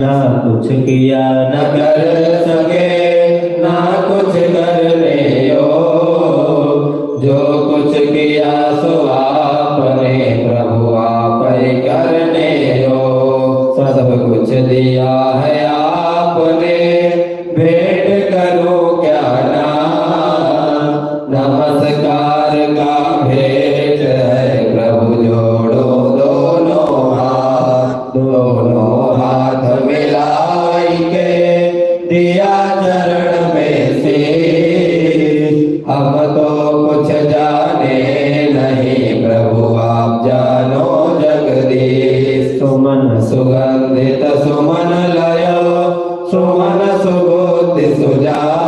ना कुछ किया न कर सके ना कुछ करने जो कुछ किया सो आपने प्रभु आप ही करने सब कुछ दिया है आपने भेंट करो क्या नाम नमस्कार का भेंट है प्रभु जोड़ो दोनों हाथ मिलाई के दिया चरण में से हम तो कुछ जाने नहीं प्रभु आप जानो जगदीश सुमन सुगंधित सुमन लयो सुमन सुबोध सुजा